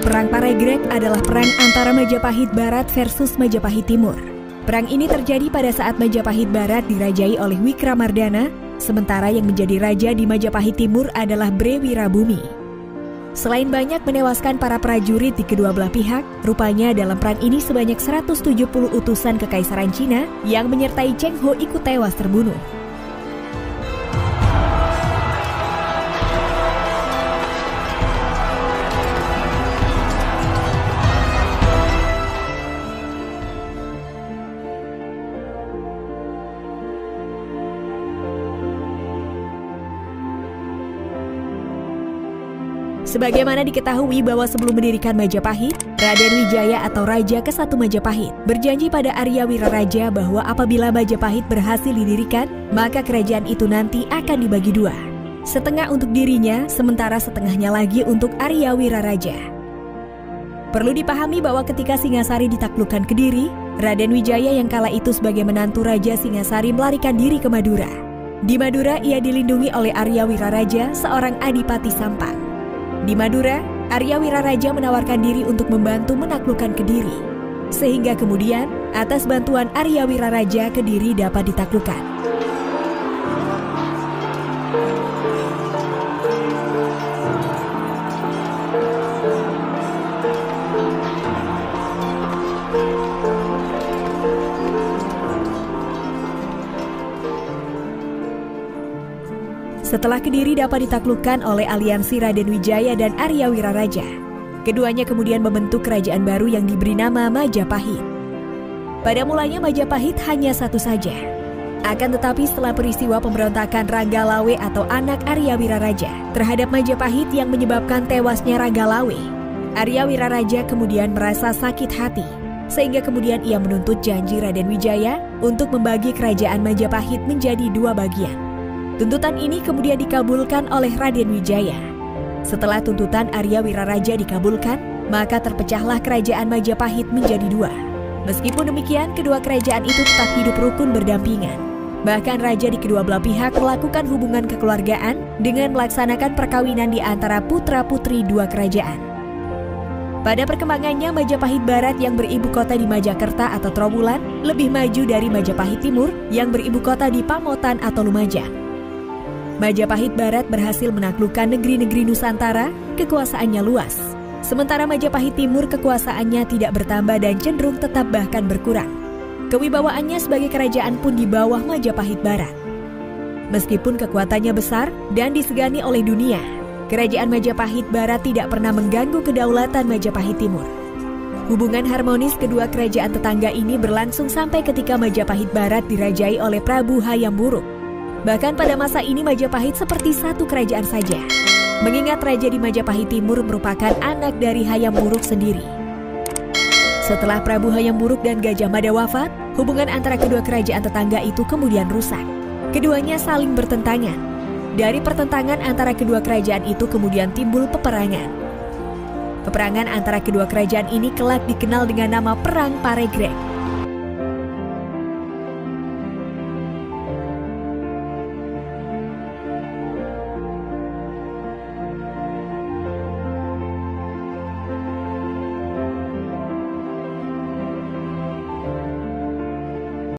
Perang Paregreg adalah perang antara Majapahit Barat versus Majapahit Timur. Perang ini terjadi pada saat Majapahit Barat dirajai oleh Wikramardana, sementara yang menjadi raja di Majapahit Timur adalah Bre Wirabumi. Selain banyak menewaskan para prajurit di kedua belah pihak, rupanya dalam perang ini sebanyak 170 utusan Kekaisaran Cina yang menyertai Cheng Ho ikut tewas terbunuh. Sebagaimana diketahui bahwa sebelum mendirikan Majapahit, Raden Wijaya atau Raja ke-1 Majapahit berjanji pada Arya Wiraraja bahwa apabila Majapahit berhasil didirikan, maka kerajaan itu nanti akan dibagi dua. Setengah untuk dirinya, sementara setengahnya lagi untuk Arya Wiraraja. Perlu dipahami bahwa ketika Singasari ditaklukkan Kediri, Raden Wijaya yang kala itu sebagai menantu Raja Singasari melarikan diri ke Madura. Di Madura ia dilindungi oleh Arya Wiraraja, seorang adipati Sampang. Di Madura, Arya Wiraraja menawarkan diri untuk membantu menaklukkan Kediri. Sehingga kemudian, atas bantuan Arya Wiraraja, Kediri dapat ditaklukkan. Setelah Kediri dapat ditaklukkan oleh aliansi Raden Wijaya dan Arya Wiraraja, keduanya kemudian membentuk kerajaan baru yang diberi nama Majapahit. Pada mulanya Majapahit hanya satu saja. Akan tetapi setelah peristiwa pemberontakan Ranggalawe atau anak Arya Wiraraja terhadap Majapahit yang menyebabkan tewasnya Ranggalawe, Arya Wiraraja kemudian merasa sakit hati, sehingga kemudian ia menuntut janji Raden Wijaya untuk membagi kerajaan Majapahit menjadi dua bagian. Tuntutan ini kemudian dikabulkan oleh Raden Wijaya. Setelah tuntutan Arya Wiraraja dikabulkan, maka terpecahlah kerajaan Majapahit menjadi dua. Meskipun demikian, kedua kerajaan itu tetap hidup rukun berdampingan. Bahkan raja di kedua belah pihak melakukan hubungan kekeluargaan dengan melaksanakan perkawinan di antara putra-putri dua kerajaan. Pada perkembangannya, Majapahit Barat yang beribu kota di Majakerta atau Trowulan lebih maju dari Majapahit Timur yang beribu kota di Pamotan atau Lumajang. Majapahit Barat berhasil menaklukkan negeri-negeri Nusantara, kekuasaannya luas. Sementara Majapahit Timur kekuasaannya tidak bertambah dan cenderung tetap bahkan berkurang. Kewibawaannya sebagai kerajaan pun di bawah Majapahit Barat. Meskipun kekuatannya besar dan disegani oleh dunia, kerajaan Majapahit Barat tidak pernah mengganggu kedaulatan Majapahit Timur. Hubungan harmonis kedua kerajaan tetangga ini berlangsung sampai ketika Majapahit Barat dirajai oleh Prabu Hayam Wuruk. Bahkan pada masa ini Majapahit seperti satu kerajaan saja, mengingat raja di Majapahit Timur merupakan anak dari Hayam Wuruk sendiri. Setelah Prabu Hayam Wuruk dan Gajah Mada wafat, hubungan antara kedua kerajaan tetangga itu kemudian rusak. Keduanya saling bertentangan. Dari pertentangan antara kedua kerajaan itu kemudian timbul peperangan. Peperangan antara kedua kerajaan ini kelak dikenal dengan nama Perang Paregreg.